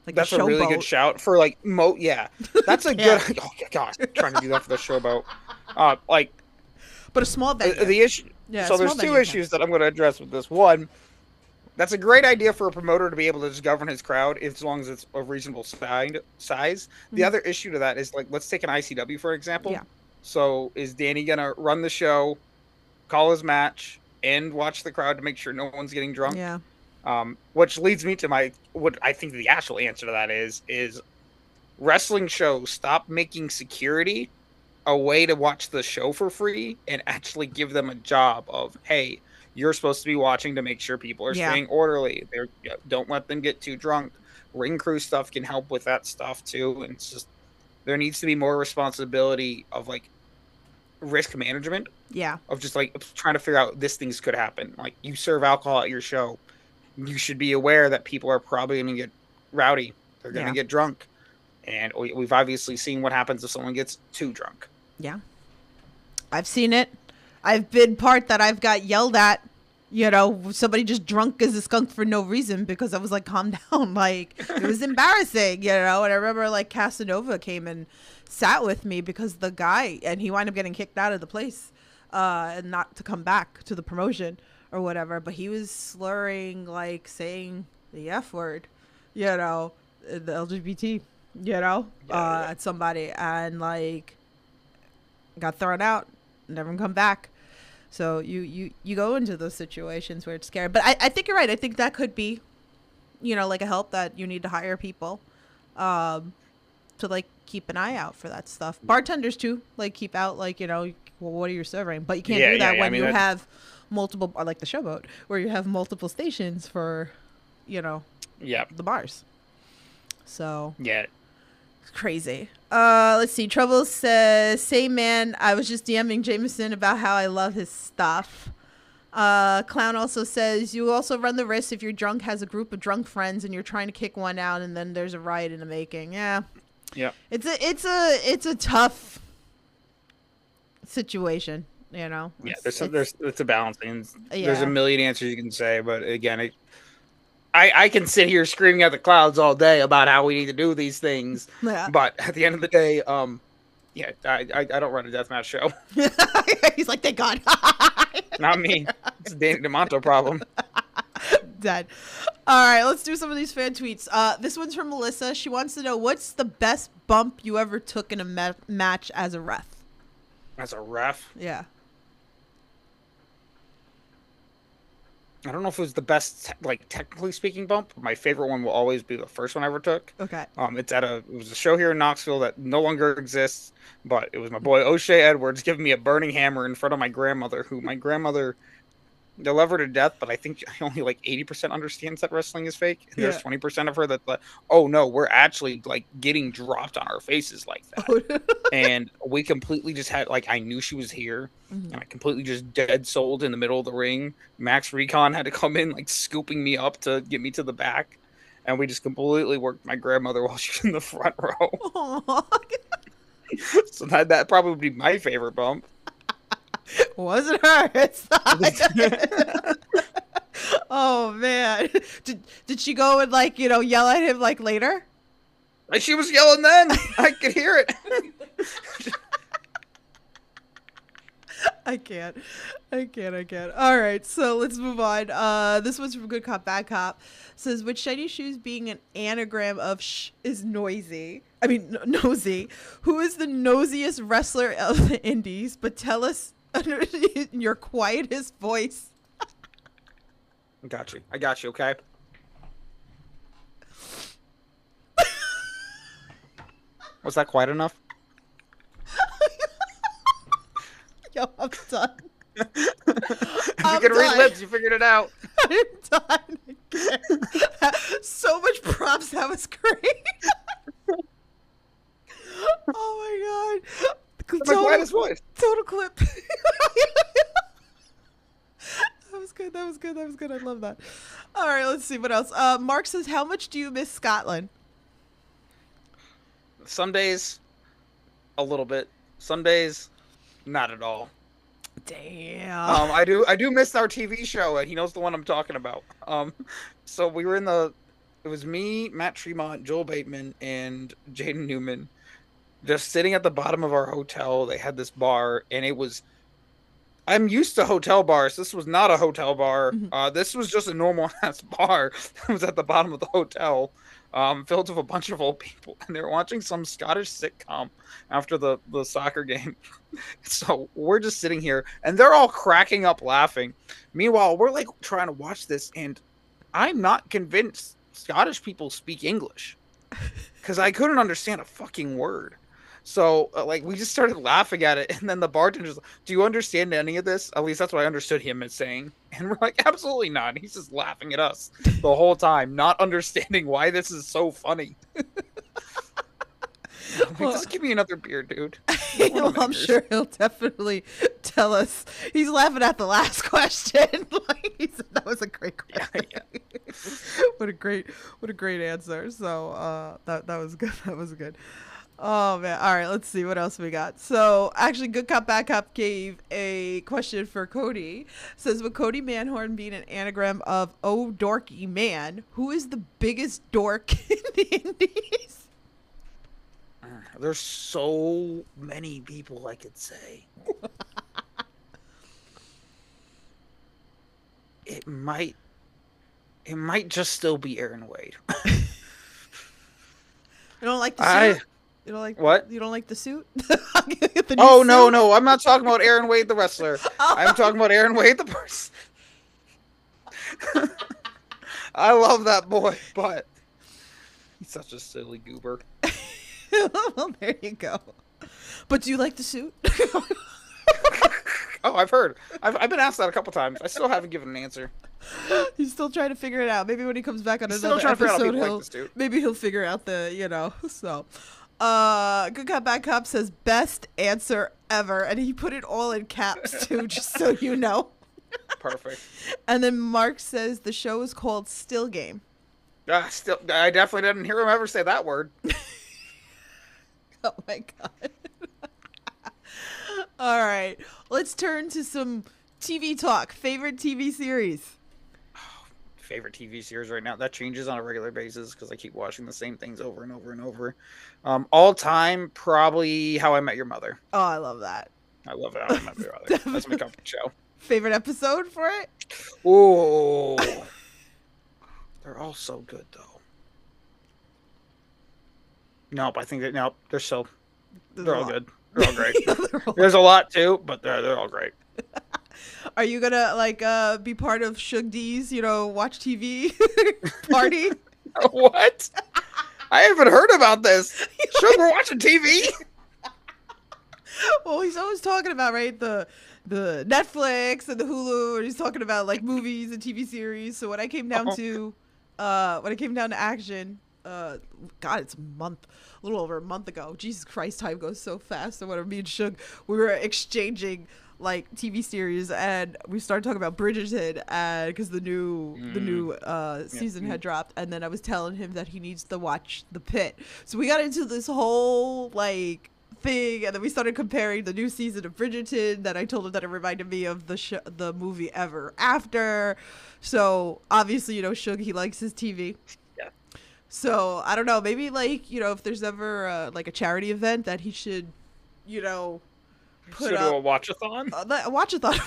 that's a really good showboat. shout for like yeah. That's a Yeah. good oh gosh, trying to do that for the showboat. But a small venue. The issue Yeah, so a there's small two venue issues that I'm going to address with this. One, that's a great idea for a promoter to be able to just govern his crowd as long as it's a reasonable size. The Mhm. other issue to that is like let's take an ICW for example. Yeah. So is Danny going to run the show, call his match, and watch the crowd to make sure no one's getting drunk? Yeah. Which leads me to what I think the actual answer to that is wrestling shows stop making security a way to watch the show for free and actually give them a job of, hey, you're supposed to be watching to make sure people are staying orderly. Don't let them get too drunk. Ring crew stuff can help with that stuff too. And it's just there needs to be more responsibility of like risk management. Yeah. Of just like trying to figure out this things could happen. Like you serve alcohol at your show, you should be aware that people are probably going to get rowdy. They're going to get drunk. And we've obviously seen what happens if someone gets too drunk. Yeah. I've seen it. I've been part that I've got yelled at, somebody just drunk as a skunk for no reason because I was like, calm down. Like, it was embarrassing, And I remember like Casanova came and sat with me because the guy, and he wound up getting kicked out of the place and not to come back to the promotion or whatever. But he was slurring, like saying the F word, the LGBT, at somebody, and like got thrown out, never come back. So you go into those situations where it's scary. But I think you're right. I think that could be, like a help that you need to hire people to like keep an eye out for that stuff. Bartenders too, like keep out like, well, what are you serving? But you can't do that when you have multiple, like the showboat, where you have multiple stations for, the bars. So yeah. It's crazy. Let's see. Trouble says, same man. I was just DMing Jameson about how I love his stuff. Clown also says, you also run the risk if your drunk has a group of drunk friends and you're trying to kick one out and then there's a riot in the making. Yeah. Yeah. It's a tough situation, you know. Yeah, it's a balancing. There's a Yeah. million answers you can say, but again, I can sit here screaming at the clouds all day about how we need to do these things, Yeah. but at the end of the day, yeah, I don't run a deathmatch show. He's like, thank God. Not me. It's a Danny DeMonto problem. Dead. All right, let's do some of these fan tweets. This one's from Melissa. She wants to know, what's the best bump you ever took in a match as a ref? As a ref, Yeah. I don't know if it was the best, like technically speaking, bump. My favorite one will always be the first one I ever took. Okay. It was a show here in Knoxville that no longer exists, but it was my boy O'Shea Edwards giving me a burning hammer in front of my grandmother, who my grandmother, they love her to death, but I think only like 80% understands that wrestling is fake. And there's 20% of her that's like, oh no, we're actually like getting dropped on our faces like that. And we completely just had, like, I knew she was here, and I completely just dead sold in the middle of the ring. Max Recon had to come in, like, scooping me up to get me to the back. And we just completely worked my grandmother while she was in the front row. So that probably would be my favorite bump. Wasn't her. It's not. Oh man. Did she go and, like, you know, yell at him like later? Like, she was yelling then. I could hear it. I can't. All right, so let's move on. This one's from Good Cop, Bad Cop. Says, with shiny shoes being an anagram of sh is noisy. I mean, nosy. Who is the nosiest wrestler of the indies? But tell us in your quietest voice. I got you, okay? Was that quiet enough? Yo, I'm done. If you can read lips, you figured it out. I'm done. I can't. So much props. That was great. Oh my god. My quietest voice. Total clip. That was good. I love that. All right, let's see what else. Mark says, how much do you miss Scotland? Some days, a little bit. Some days, not at all. Damn. I do miss our TV show, and he knows the one I'm talking about. So we were it was me, Matt Tremont, Joel Bateman, and Jaden Newman, just sitting at the bottom of our hotel. They had this bar, and I'm used to hotel bars. This was not a hotel bar. This was just a normal ass bar that was at the bottom of the hotel, filled with a bunch of old people, and they were watching some Scottish sitcom after the soccer game. So we're just sitting here, and they're all cracking up laughing. Meanwhile, we're like trying to watch this, and I'm not convinced Scottish people speak English, because I couldn't understand a fucking word. So, like, we just started laughing at it, and then the bartender's like, do you understand any of this? At least that's what I understood him as saying. And we're like, absolutely not. And he's just laughing at us the whole time, not understanding why this is so funny. Like, just give me another beer, dude. Well, I'm sure he'll definitely tell us. He's laughing at the last question. Like, he said that was a great question. Yeah. What a great answer. So that was good. That was good. Oh man. All right, let's see what else we got. So actually, Good Cop Bad Cop gave a question for Kody. Says, with Kody Manhorn being an anagram of "oh dorky man," who is the biggest dork in the indies? There's so many people I could say. It might just still be Aaron Wade. You don't like the suit? You don't like what? You don't like the suit? Oh no, I'm not talking about Aaron Wade the wrestler. I'm talking about Aaron Wade the person. I love that boy, but he's such a silly goober. Well, there you go. But do you like the suit? Oh, I've heard. I've been asked that a couple times. I still haven't given an answer. He's still trying to figure it out. Maybe when he comes back on He's another episode, maybe he'll figure out so. Good Cop Bad Cop says best answer ever, and he put it all in caps too, just so you know. Perfect. And then Mark says the show is called Still Game. I definitely didn't hear him ever say that word. Oh my god. All right, let's turn to some TV talk. Favorite TV series? Favorite TV series right now, that changes on a regular basis because I keep watching the same things over and over and over. All time, probably How I Met Your Mother. Oh, I love that. I love How I Met Your Mother. That's my comfort show. Favorite episode for it? Oh, they're all so good though. Nope, I think that nope, they're all good. They're all great. There's a lot too, but they're all great. Are you gonna be part of Shug D's, watch TV party? What? I haven't heard about this. Shug, we're watching TV. Well, he's always talking about the Netflix and the Hulu, and he's talking about like movies and TV series. So when I came down to action, God, it's a little over a month ago. Jesus Christ, time goes so fast. So when me and Shug, we were exchanging like TV series, and we started talking about Bridgerton, because the new season had dropped, and then I was telling him that he needs to watch The Pit. So we got into this whole like thing, and then we started comparing the new season of Bridgerton. That I told him that it reminded me of the movie Ever After. So obviously, Shug, he likes his TV. Yeah. So I don't know, maybe like if there's ever like a charity event that he should, put do up a watch-a-thon. A watch-a-thon.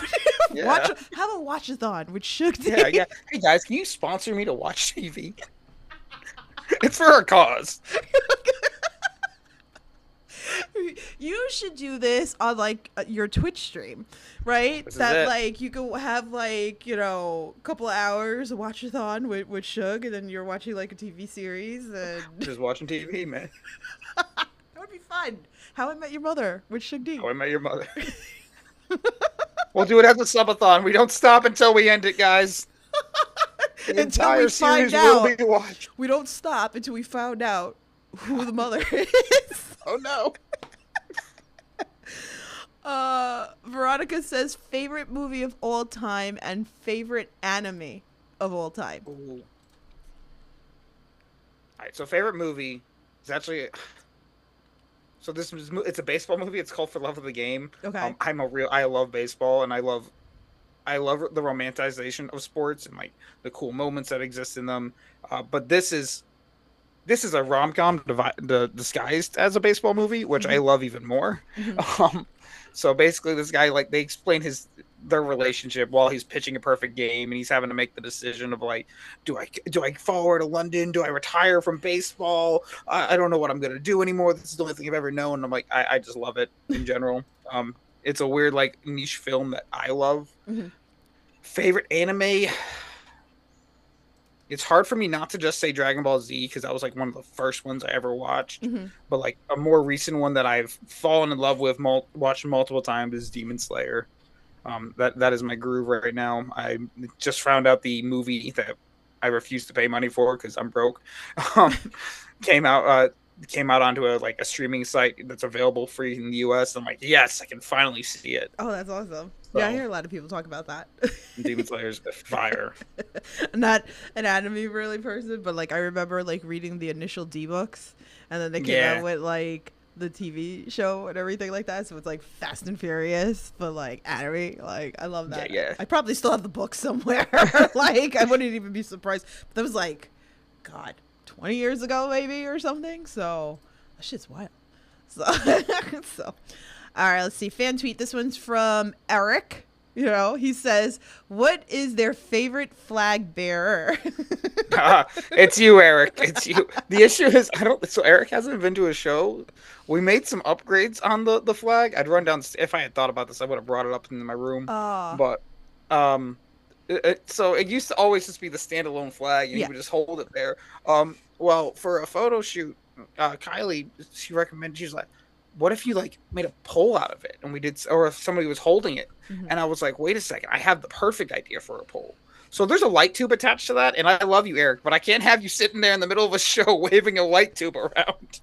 Yeah. Have a watch-a-thon with Shug D. Yeah. Hey guys, can you sponsor me to watch TV? It's for a cause. You should do this on like your Twitch stream, right? Like you could have like a couple of hours of watch-a-thon with Shug, and then you're watching like a TV series and Just watching TV, man. that would be fun. How I Met Your Mother with Shug D. How I Met Your Mother. We'll do it as a subathon. We don't stop until we end it, guys. The Until we find will out. be watched. We don't stop until we found out who the mother is. Oh no. Veronica says favorite movie of all time and favorite anime of all time. Ooh. All right, so favorite movie is actually. So it's a baseball movie. It's called For Love of the Game. Okay. I love baseball, and I love the romanticization of sports and like the cool moments that exist in them. But this is a rom-com disguised as a baseball movie, which I love even more. Mm-hmm. So basically, this guy, like, they explain their relationship while he's pitching a perfect game, and he's having to make the decision of like, do I forward to London? Do I retire from baseball? I don't know what I'm gonna do anymore. This is the only thing I've ever known. And I'm like, I just love it in general. It's a weird like niche film that I love. Mm-hmm. Favorite anime. It's hard for me not to just say Dragon Ball Z because that was like one of the first ones I ever watched. Mm-hmm. But like a more recent one that I've fallen in love with, watched multiple times, is Demon Slayer. That is my groove right now. I just found out the movie that I refuse to pay money for because I'm broke. Came out onto a streaming site that's available free in the US. I'm like, yes, I can finally see it. Oh, that's awesome. So, yeah, I hear a lot of people talk about that. Demon Slayer's fire. I'm not an anime really person, but like I remember like reading the initial D books, and then they came out with like the TV show and everything like that. So it's like Fast and Furious, but like anime. Like I love that. Yeah. I probably still have the book somewhere. Like I wouldn't even be surprised. But that was like, God, 20 years ago maybe or something. So that shit's wild. So, all right, let's see. Fan tweet. This one's from Eric. He says, what is their favorite flag bearer? It's you, Eric. It's you. The issue is so Eric hasn't been to a show. We made some upgrades on the flag. I'd run down, if I had thought about this, I would have brought it up in my room. But so it used to always just be the standalone flag, and you would just hold it there. Well, for a photo shoot, Kylie, she recommended, she's like, what if you like made a pole out of it? And we did, or if somebody was holding it. Mm-hmm. And I was like, wait a second, I have the perfect idea for a pole. So there's a light tube attached to that. And I love you, Eric, but I can't have you sitting there in the middle of a show waving a light tube around.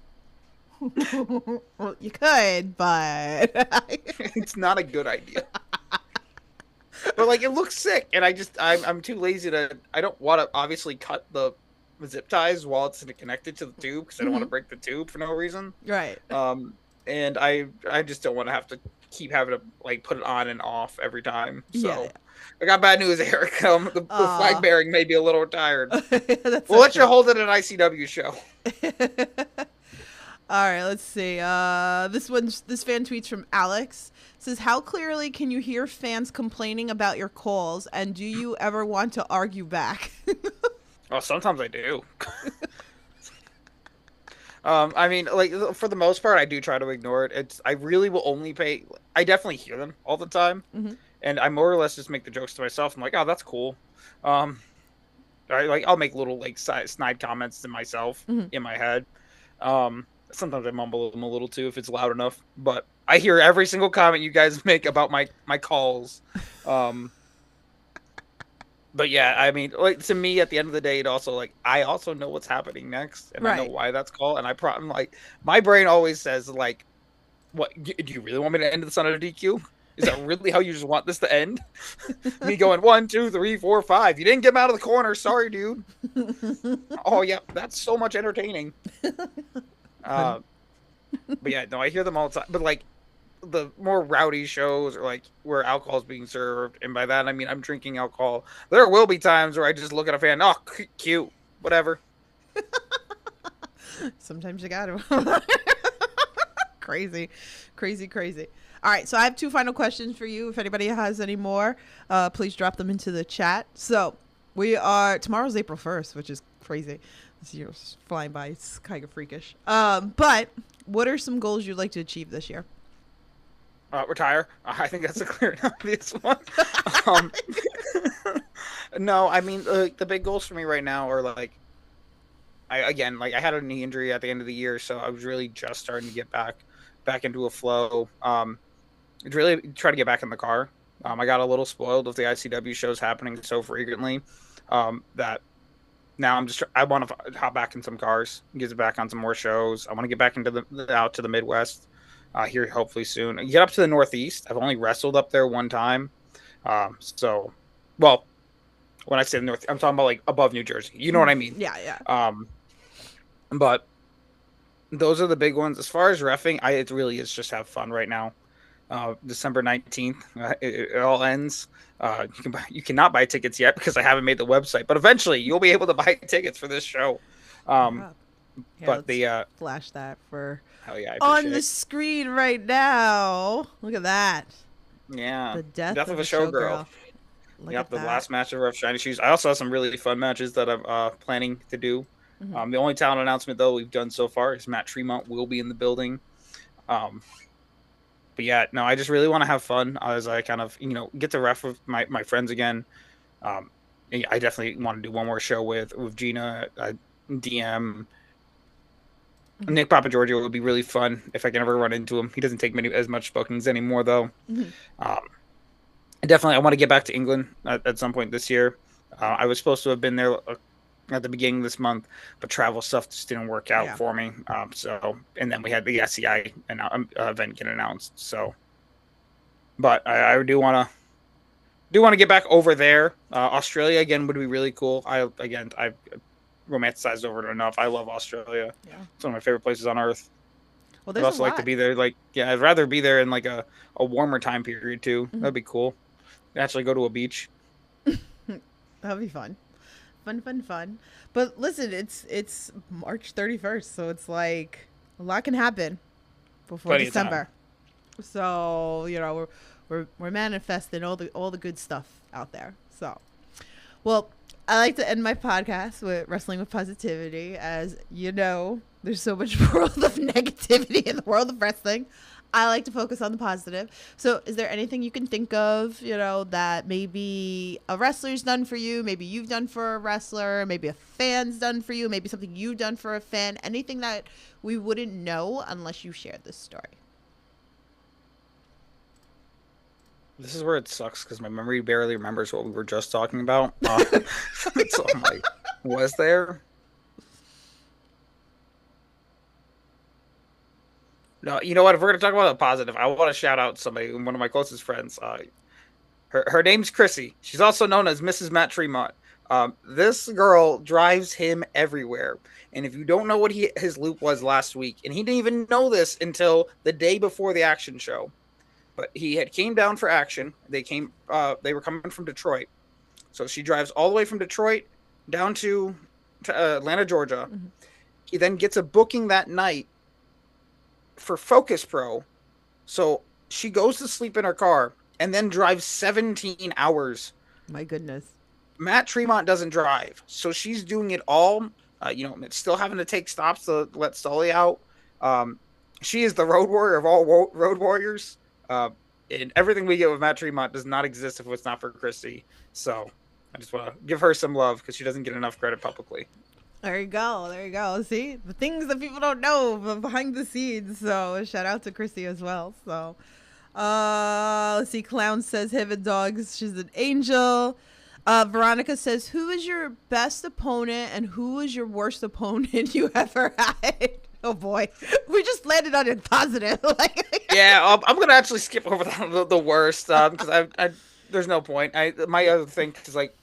Well, you could, but it's not a good idea. But like, it looks sick. And I'm too lazy I don't want to obviously cut the zip ties while it's connected to the tube because I don't want to break the tube for no reason. Right. And I just don't want to have to keep having to like put it on and off every time. Yeah. So I got bad news, Eric. The flag bearing may be a little tired. That's We'll let you okay. hold it at an ICW show. All right, let's see. This fan tweets from Alex. Says, how clearly can you hear fans complaining about your calls, and do you ever want to argue back? Oh, sometimes I do. I mean, like for the most part, I do try to ignore it. I really will only pay. I definitely hear them all the time, and I more or less just make the jokes to myself. I'm like, oh, that's cool. I'll make little like snide comments to myself in my head. Sometimes I mumble them a little too if it's loud enough, but I hear every single comment you guys make about my calls. But yeah, I mean, like to me, at the end of the day, it also like I also know what's happening next, and I know why that's called, and I'm like my brain always says like, "What do you really want me to end this on a DQ? Is that really how you just want this to end?" Me going 1, 2, 3, 4, 5. You didn't get him out of the corner. Sorry, dude. Oh yeah, that's so much entertaining. But yeah, no, I hear them all the time. But like the more rowdy shows or like where alcohol is being served, and by that I mean I'm drinking alcohol, there will be times where I just look at a fan, oh, cute, whatever. Sometimes you got to. Crazy. All right, so I have 2 final questions for you. If anybody has any more, please drop them into the chat. So tomorrow's April 1st, which is crazy. This year's flying by. It's kind of freakish. But what are some goals you'd like to achieve this year? Retire. I think that's a clear and obvious one. No, I mean the big goals for me right now are like, I had a knee injury at the end of the year, so I was really just starting to get back into a flow. Really try to get back in the car. I got a little spoiled with the ICW shows happening so frequently that now I want to hop back in some cars, get back on some more shows. I want to get back into out to the Midwest. Here hopefully soon. Get up to the Northeast. I've only wrestled up there one time. Well, when I say the North, I'm talking about like above New Jersey. You know what I mean? Yeah. But those are the big ones. As far as reffing, it really is just have fun right now. December 19th, it all ends. You cannot buy tickets yet because I haven't made the website, but eventually you'll be able to buy tickets for this show. But the flash that for hell yeah, on the screen right now. Look at that. Yeah, the death of a showgirl. Yep, the last match of Rough Shiny Shoes. I also have some really fun matches that I'm planning to do. The only talent announcement though we've done so far is Matt Tremont will be in the building. But yeah, no, I just really want to have fun as I kind of get to ref with my friends again. I definitely want to do one more show with Gina, DM. Nick Papagiorgio would be really fun if I can ever run into him. He doesn't take as much bookings anymore, though. I want to get back to England at some point this year. I was supposed to have been there at the beginning of this month, but travel stuff just didn't work out for me. And then we had the SCI event get announced. So, but I do want to get back over there. Australia again would be really cool. I've romanticized over it enough. I love Australia. Yeah. It's one of my favorite places on earth. Well, I'd also like to be there. I'd rather be there in like a warmer time period too. That'd be cool. Actually go to a beach. That'd be fun. Fun. But listen, it's March 31st, so it's like a lot can happen before December. So, we're manifesting all the good stuff out there. So, well, I like to end my podcast with Wrestling with Positivity. As you know, there's so much world of negativity in the world of wrestling. I like to focus on the positive. So is there anything you can think of, that maybe a wrestler's done for you, maybe you've done for a wrestler, maybe a fan's done for you, maybe something you've done for a fan, anything that we wouldn't know unless you shared this story? This is where it sucks because my memory barely remembers what we were just talking about. So I'm like, was there? No, you know what? If we're going to talk about a positive, I want to shout out somebody, one of my closest friends. Her name's Chrissy. She's also known as Mrs. Matt Tremont. This girl drives him everywhere. And if you don't know what his loop was last week, and he didn't even know this until the day before the action show, but he had came down for action. They were coming from Detroit. So she drives all the way from Detroit down to Atlanta, Georgia. Mm-hmm. He then gets a booking that night for Focus Pro. So she goes to sleep in her car and then drives 17 hours. My goodness. Matt Tremont doesn't drive, so she's doing it all. Still having to take stops to let Sully out. She is the road warrior of all road warriors. And everything we get with Matt Tremont does not exist if it's not for Christy. So I just want to give her some love because she doesn't get enough credit publicly. There you go. There you go. See, the things that people don't know behind the scenes. So shout out to Christy as well. So let's see. Clown says him and dogs. She's an angel. Veronica says, who is your best opponent and who is your worst opponent you ever had? Oh boy, we just landed on it positive. Yeah, I'm gonna actually skip over the worst because I there's no point. My other thing is like,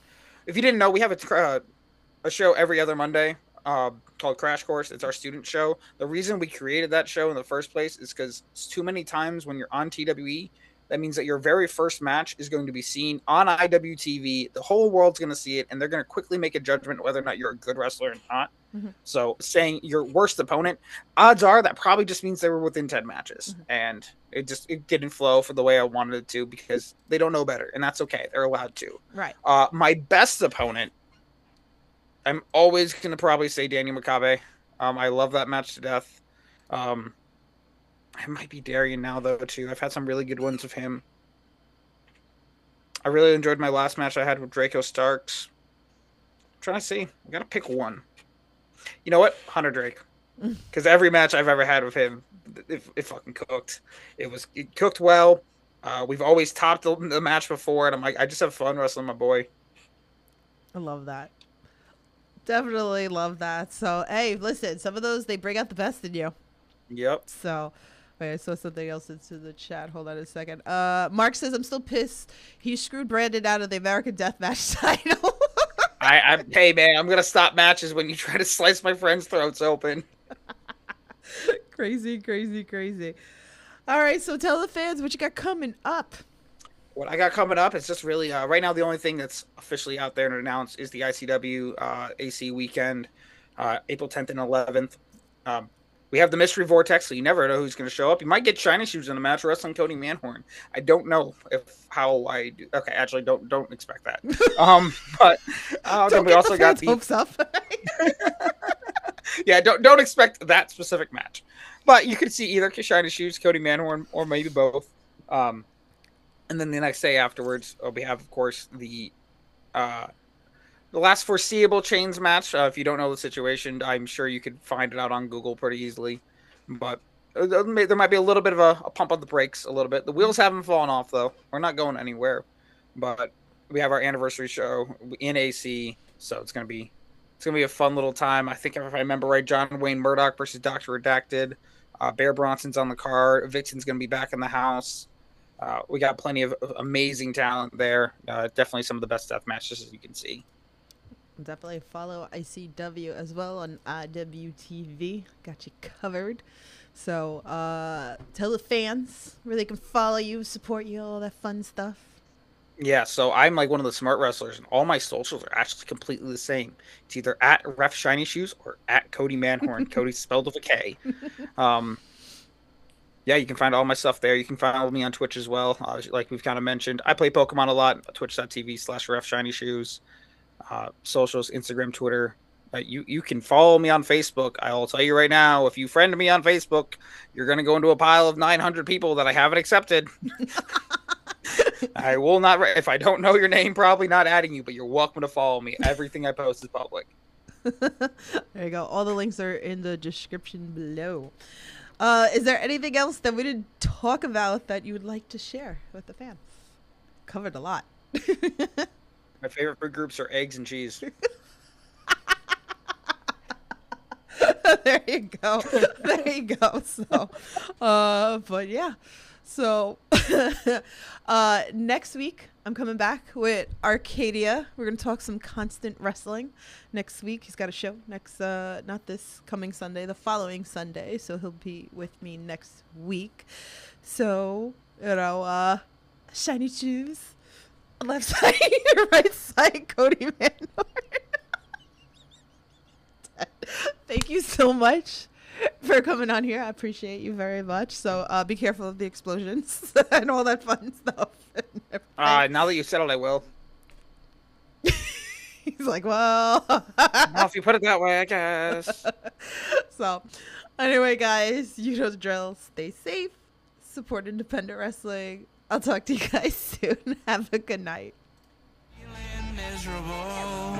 if you didn't know, we have a show every other Monday called Crash Course. It's our student show. The reason we created that show in the first place is because it's too many times when you're on TWE. That means that your very first match is going to be seen on IWTV. The whole world's going to see it, and they're going to quickly make a judgment whether or not you're a good wrestler or not. Mm-hmm. So saying your worst opponent, odds are that probably just means they were within 10 matches. Mm-hmm. And it didn't flow for the way I wanted it to because they don't know better, and that's okay. They're allowed to. Right. My best opponent, I'm always going to probably say Daniel Makabe. I love that match to death. It might be Darian now, though, too. I've had some really good ones of him. I really enjoyed my last match I had with Draco Starks. I'm trying to see. I got to pick one. You know what? Hunter Drake. Because every match I've ever had with him, it fucking cooked. It cooked well. We've always topped the match before, and I'm like, I just have fun wrestling my boy. I love that. Definitely love that. So, hey, listen, some of those, they bring out the best in you. Yep. So... Wait, I saw something else into the chat. Hold on a second. Mark says, I'm still pissed. He screwed Brandon out of the American Deathmatch title. Hey, man, I'm going to stop matches when you try to slice my friends' throats open. Crazy, crazy, crazy. All right, so tell the fans what you got coming up. What I got coming up is just really, right now, the only thing that's officially out there and announced is the ICW AC weekend, April 10th and 11th. We have the Mystery Vortex, so you never know who's going to show up. You might get Shiny Shoes in the match wrestling Kody Manhorn. I don't know how I do. Okay, actually, don't expect that. But then we also got the hopes up. Yeah, don't expect that specific match. But you could see either Shiny Shoes, Kody Manhorn, or maybe both. And then the next day afterwards, we have, of course, the last foreseeable Chains match. If you don't know the situation, I'm sure you could find it out on Google pretty easily. But there might be a little bit of a pump on the brakes a little bit. The wheels haven't fallen off, though. We're not going anywhere. But we have our anniversary show in AC, so it's gonna be a fun little time. I think if I remember right, John Wayne Murdoch versus Dr. Redacted. Bear Bronson's on the card. Vixen's gonna be back in the house. We got plenty of amazing talent there. Definitely some of the best death matches as you can see. Definitely follow ICW as well on IWTV. Got you covered. So tell the fans where they can follow you, support you, all that fun stuff. Yeah, so I'm like one of the smart wrestlers, and all my socials are actually completely the same. It's either at Ref Shiny Shoes or at Kody Manhorn. Kody spelled with a K. Yeah, you can find all my stuff there. You can follow me on Twitch as well. Like we've kind of mentioned, I play Pokemon a lot. Twitch.tv/Ref Shiny Shoes. Socials, Instagram, Twitter. You can follow me on Facebook. I'll tell you right now, if you friend me on Facebook, you're going to go into a pile of 900 people that I haven't accepted. I will not, if I don't know your name, probably not adding you, but you're welcome to follow me. Everything I post is public. There you go. All the links are in the description below. Is there anything else that we didn't talk about that you would like to share with the fans? Covered a lot. My favorite food groups are eggs and cheese. There you go. There you go. So, but yeah. So next week I'm coming back with Arcadia. We're gonna talk some constant wrestling next week. He's got a show next not this coming Sunday, the following Sunday, so he'll be with me next week. So shiny shoes, left side, right side, Kody Manhorn. Thank you so much for coming on here. I appreciate you very much. So be careful of the explosions and all that fun stuff. Now that you said it, I will. He's like, well. Well, if you put it that way, I guess. So anyway, guys, you know the drill. Stay safe. Support independent wrestling. I'll talk to you guys soon. Have a good night. Feeling miserable.